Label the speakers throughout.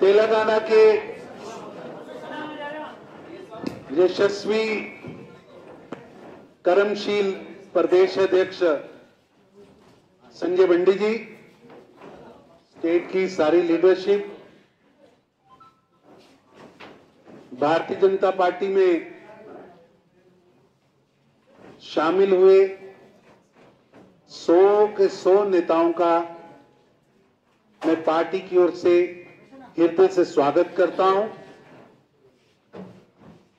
Speaker 1: तेलंगाना के यशस्वी कर्मशील प्रदेश अध्यक्ष संजय बंडी जी, स्टेट की सारी लीडरशिप, भारतीय जनता पार्टी में शामिल हुए 100 के 100 नेताओं का मैं पार्टी की ओर से हृदय से स्वागत करता हूं।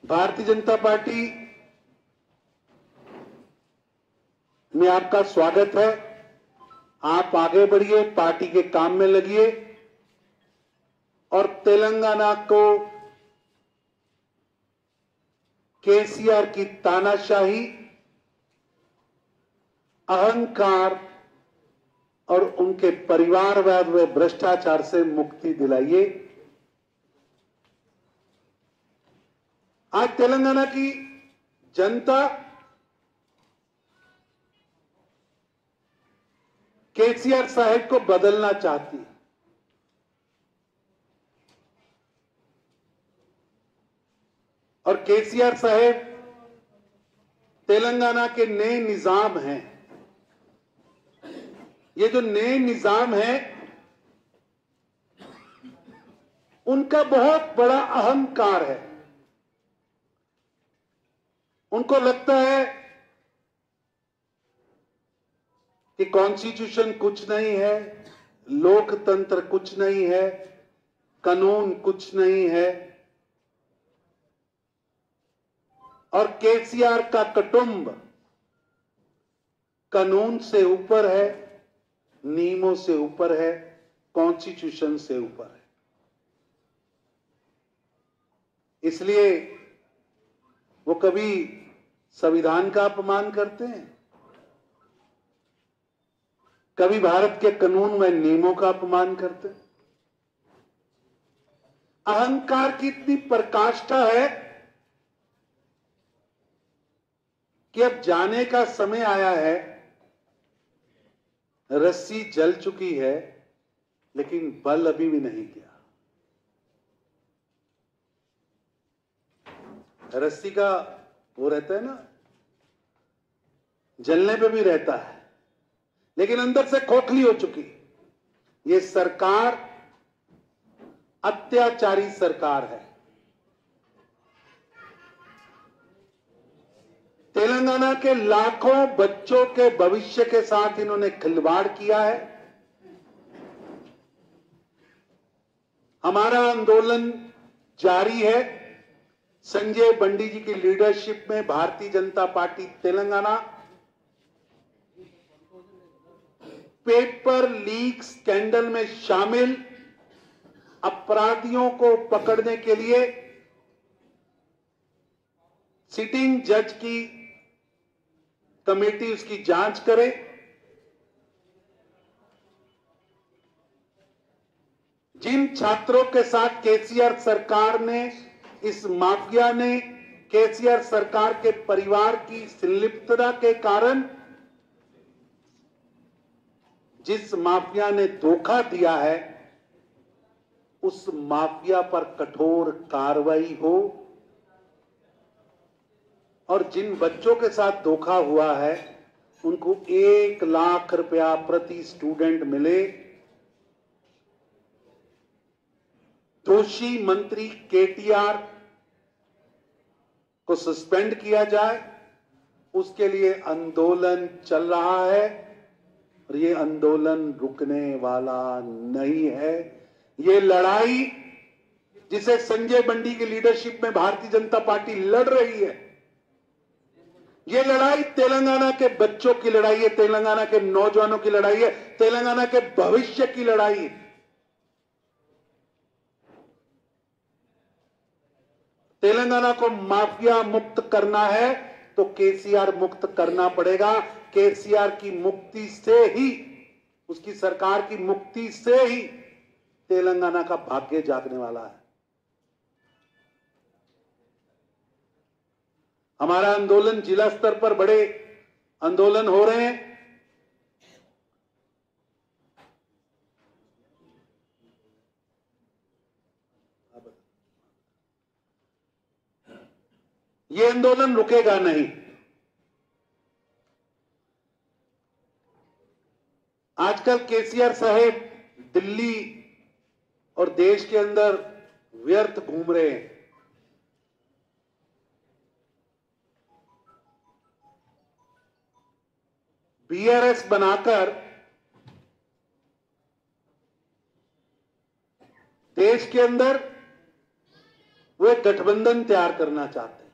Speaker 1: भारतीय जनता पार्टी में आपका स्वागत है। आप आगे बढ़िए, पार्टी के काम में लगिए और तेलंगाना को केसीआर की तानाशाही, अहंकार और उनके परिवारवाद व भ्रष्टाचार से मुक्ति दिलाइए। आज तेलंगाना की जनता केसीआर साहब को बदलना चाहती है और केसीआर साहब तेलंगाना के नए निजाम हैं। ये जो नए निजाम है, उनका बहुत बड़ा अहंकार है। उनको लगता है कि कॉन्स्टिट्यूशन कुछ नहीं है, लोकतंत्र कुछ नहीं है, कानून कुछ नहीं है और केसीआर का कुटुंब कानून से ऊपर है, नियमों से ऊपर है, कॉन्स्टिट्यूशन से ऊपर है। इसलिए वो कभी संविधान का अपमान करते हैं, कभी भारत के कानून व नियमों का अपमान करते हैं। अहंकार की इतनी पराकाष्ठा है कि अब जाने का समय आया है। रस्सी जल चुकी है लेकिन बल अभी भी नहीं गया। रस्सी का वो रहता है ना, जलने पे भी रहता है लेकिन अंदर से खोखली हो चुकी। ये सरकार अत्याचारी सरकार है। तेलंगाना के लाखों बच्चों के भविष्य के साथ इन्होंने खिलवाड़ किया है। हमारा आंदोलन जारी है। संजय बंडी जी की लीडरशिप में Bharatiya Janata party Telangana paper leak scandal में शामिल अपराधियों को पकड़ने के लिए सिटिंग जज की कमेटी उसकी जांच करे। जिन छात्रों के साथ केसीआर सरकार ने, इस माफिया ने, केसीआर सरकार के परिवार की संलिप्तता के कारण जिस माफिया ने धोखा दिया है, उस माफिया पर कठोर कार्रवाई हो और जिन बच्चों के साथ धोखा हुआ है उनको 1 लाख रुपया प्रति स्टूडेंट मिले। दोषी मंत्री केटीआर को सस्पेंड किया जाए, उसके लिए आंदोलन चल रहा है और ये आंदोलन रुकने वाला नहीं है। ये लड़ाई जिसे संजय बंडी की लीडरशिप में भारतीय जनता पार्टी लड़ रही है, ये लड़ाई तेलंगाना के बच्चों की लड़ाई है, तेलंगाना के नौजवानों की लड़ाई है, तेलंगाना के भविष्य की लड़ाई है। तेलंगाना को माफिया मुक्त करना है तो केसीआर मुक्त करना पड़ेगा। केसीआर की मुक्ति से ही, उसकी सरकार की मुक्ति से ही तेलंगाना का भाग्य जागने वाला है। हमारा आंदोलन जिला स्तर पर बड़े आंदोलन हो रहे हैं। ये आंदोलन रुकेगा नहीं। आजकल केसीआर साहब दिल्ली और देश के अंदर व्यर्थ घूम रहे हैं। बीआरएस बनाकर देश के अंदर वो एक गठबंधन तैयार करना चाहते हैं,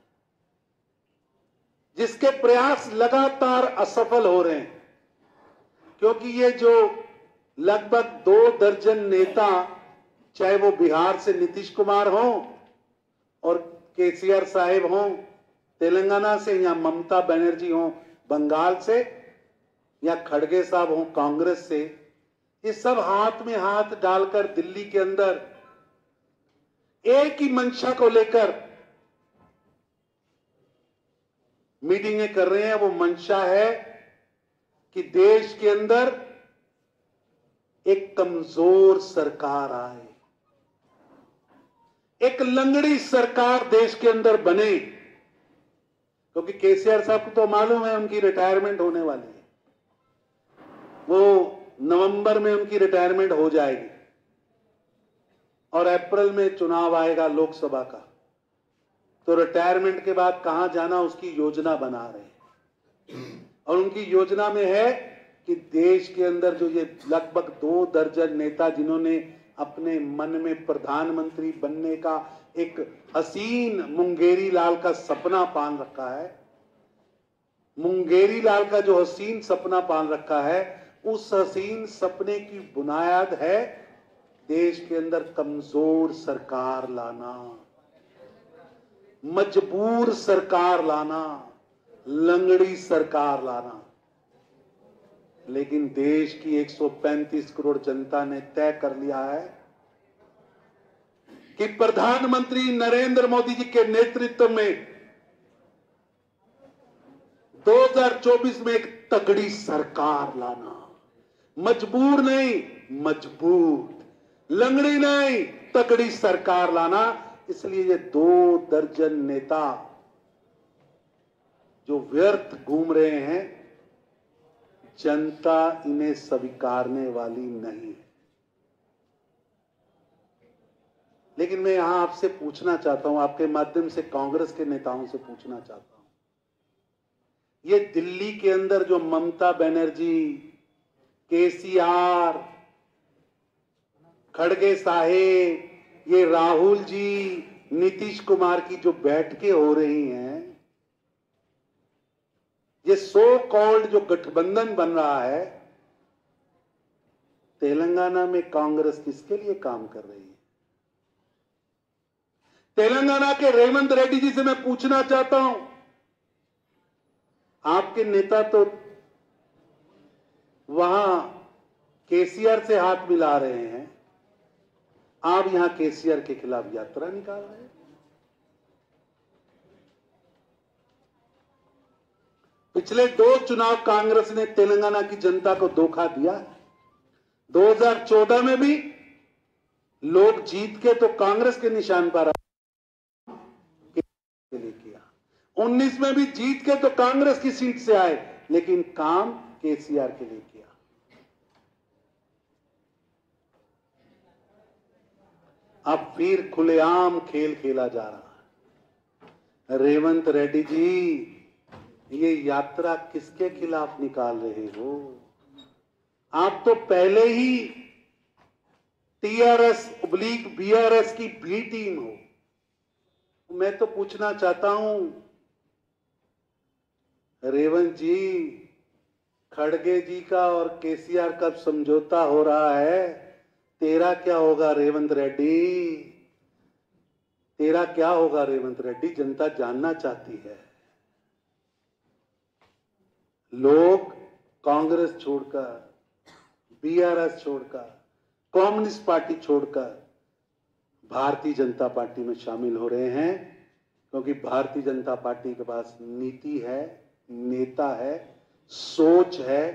Speaker 1: जिसके प्रयास लगातार असफल हो रहे हैं, क्योंकि ये जो लगभग 2 दर्जन नेता, चाहे वो बिहार से नीतीश कुमार हों और केसीआर साहेब हों तेलंगाना से, या ममता बनर्जी हों बंगाल से, या खड़गे साहब हों कांग्रेस से, ये सब हाथ में हाथ डालकर दिल्ली के अंदर एक ही मंशा को लेकर मीटिंगें कर रहे हैं। वो मंशा है कि देश के अंदर एक कमजोर सरकार आए, एक लंगड़ी सरकार देश के अंदर बने, क्योंकि केसीआर साहब को तो मालूम है उनकी रिटायरमेंट होने वाली है। वो नवंबर में उनकी रिटायरमेंट हो जाएगी और अप्रैल में चुनाव आएगा लोकसभा का, तो रिटायरमेंट के बाद कहां जाना उसकी योजना बना रहे हैं। और उनकी योजना में है कि देश के अंदर जो ये लगभग 2 दर्जन नेता जिन्होंने अपने मन में प्रधानमंत्री बनने का एक हसीन मुंगेरी लाल का सपना पाल रखा है, मुंगेरी लाल का जो हसीन सपना पाल रखा है, उस हसीन सपने की बुनियाद है देश के अंदर कमजोर सरकार लाना, मजबूर सरकार लाना, लंगड़ी सरकार लाना। लेकिन देश की 135 करोड़ जनता ने तय कर लिया है कि प्रधानमंत्री नरेंद्र मोदी जी के नेतृत्व में 2024 में एक तगड़ी सरकार लाना, मजबूर नहीं मजबूत, लंगड़ी नहीं तगड़ी सरकार लाना। इसलिए ये 2 दर्जन नेता जो व्यर्थ घूम रहे हैं, जनता इन्हें स्वीकारने वाली नहीं है। लेकिन मैं यहां आपसे पूछना चाहता हूं, आपके माध्यम से कांग्रेस के नेताओं से पूछना चाहता हूं, ये दिल्ली के अंदर जो ममता बनर्जी, केसीआर, खड़गे साहेब, ये राहुल जी, नीतीश कुमार की जो बैठकें हो रही हैं, ये सो कॉल्ड जो गठबंधन बन रहा है, तेलंगाना में कांग्रेस किसके लिए काम कर रही है? तेलंगाना के रेवंत रेड्डी जी से मैं पूछना चाहता हूं, आपके नेता तो वहां केसीआर से हाथ मिला रहे हैं, आप यहां केसीआर के खिलाफ यात्रा निकाल रहे हैं। पिछले 2 चुनाव कांग्रेस ने तेलंगाना की जनता को धोखा दिया। 2014 में भी लोग जीत के तो कांग्रेस के निशान पर किया, 19 में भी जीत के तो कांग्रेस की सीट से आए, लेकिन काम केसीआर के लिए किया। अब फिर खुलेआम खेल खेला जा रहा है। रेवंत रेड्डी जी, ये यात्रा किसके खिलाफ निकाल रहे हो? आप तो पहले ही टीआरएस/बीआरएस की बी टीम हो। मैं तो पूछना चाहता हूं, रेवंत जी, खड़गे जी का और केसीआर का समझौता हो रहा है, तेरा क्या होगा रेवंत रेड्डी? तेरा क्या होगा रेवंत रेड्डी? जनता जानना चाहती है। लोग कांग्रेस छोड़कर, बीआरएस छोड़कर, कम्युनिस्ट पार्टी छोड़कर भारतीय जनता पार्टी में शामिल हो रहे हैं, क्योंकि भारतीय जनता पार्टी के पास नीति है, नेता है, सोच है,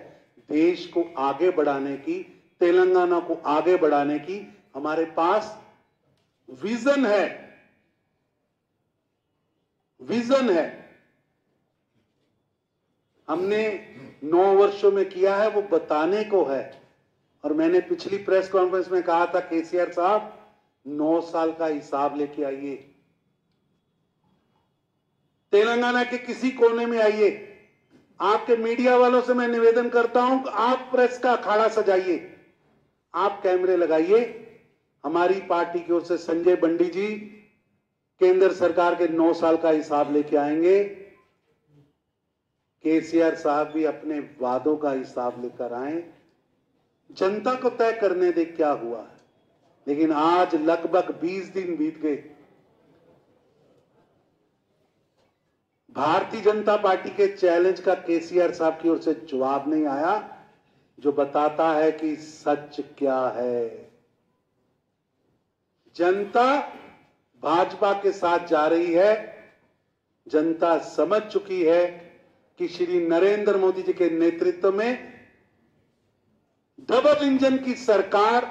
Speaker 1: देश को आगे बढ़ाने की, तेलंगाना को आगे बढ़ाने की हमारे पास विजन है। विजन है, हमने 9 वर्षों में किया है, वो बताने को है। और मैंने पिछली प्रेस कॉन्फ्रेंस में कहा था, केसीआर साहब 9 साल का हिसाब लेके आइए, तेलंगाना के किसी कोने में आइए। आपके मीडिया वालों से मैं निवेदन करता हूं, आप प्रेस का अखाड़ा सजाइए, आप कैमरे लगाइए। हमारी पार्टी की ओर से संजय बंडी जी केंद्र सरकार के 9 साल का हिसाब लेके आएंगे। केसीआर साहब भी अपने वादों का हिसाब लेकर आए, जनता को तय करने दे क्या हुआ है। लेकिन आज लगभग 20 दिन बीत गए, भारतीय जनता पार्टी के चैलेंज का केसीआर साहब की ओर से जवाब नहीं आया, जो बताता है कि सच क्या है। जनता भाजपा के साथ जा रही है, जनता समझ चुकी है कि श्री नरेंद्र मोदी जी के नेतृत्व में डबल इंजन की सरकार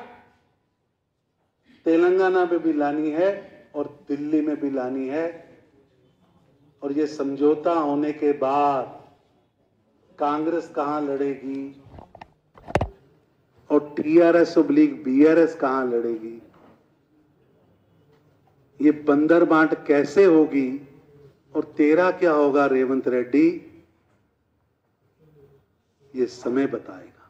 Speaker 1: तेलंगाना में भी लानी है और दिल्ली में भी लानी है। और ये समझौता होने के बाद कांग्रेस कहां लड़ेगी और टीआरएस ऑब्लिक बीआरएस कहां लड़ेगी, ये बंदर बांट कैसे होगी और तेरा क्या होगा रेवंत रेड्डी, ये समय बताएगा।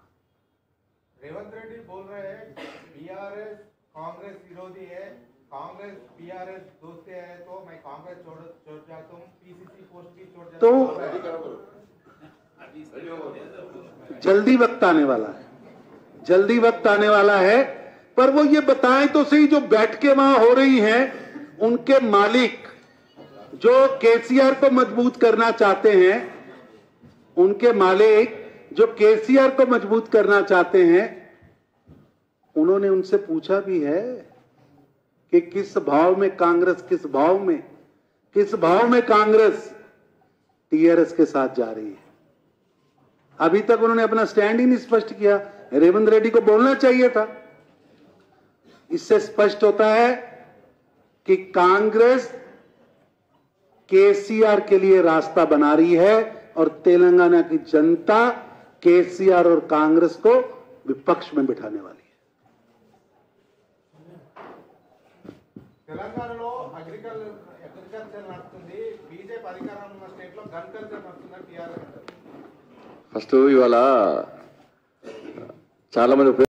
Speaker 2: रेवंत रेड्डी बोल रहे हैं बीआरएस कांग्रेस विरोधी है, कांग्रेस बीआरएस दोस्ती है, तो मैं कांग्रेस छोड़ जाता हूँ, पीसीसी पोस्ट भी छोड़ जाता हूँ।
Speaker 1: तो जल्दी वक्त आने वाला है, जल्दी वक्त आने वाला है, पर वो ये बताएं तो सही, जो बैठकें वहां हो रही हैं उनके मालिक जो केसीआर को मजबूत करना चाहते हैं, उनके मालिक जो केसीआर को मजबूत करना चाहते हैं, उन्होंने उनसे पूछा भी है कि किस भाव में कांग्रेस, किस भाव में कांग्रेस टीआरएस के साथ जा रही है। अभी तक उन्होंने अपना स्टैंड ही नहीं स्पष्ट किया। रेवंत रेड्डी को बोलना चाहिए था। इससे स्पष्ट होता है कि कांग्रेस केसीआर के लिए रास्ता बना रही है और तेलंगाना की जनता केसीआर और कांग्रेस को विपक्ष में बिठाने वाली है।
Speaker 2: తెలంగాణలో అగ్రికల్చర్ నడుస్తుంది, బీజేపీ అధికారంలో ఉన్న స్టేట్ లో గన్ కల్చర్ నడుస్తుందని టీఆర్ఎస్.
Speaker 3: ఫస్ట్ ఇవాళ చాలా మంది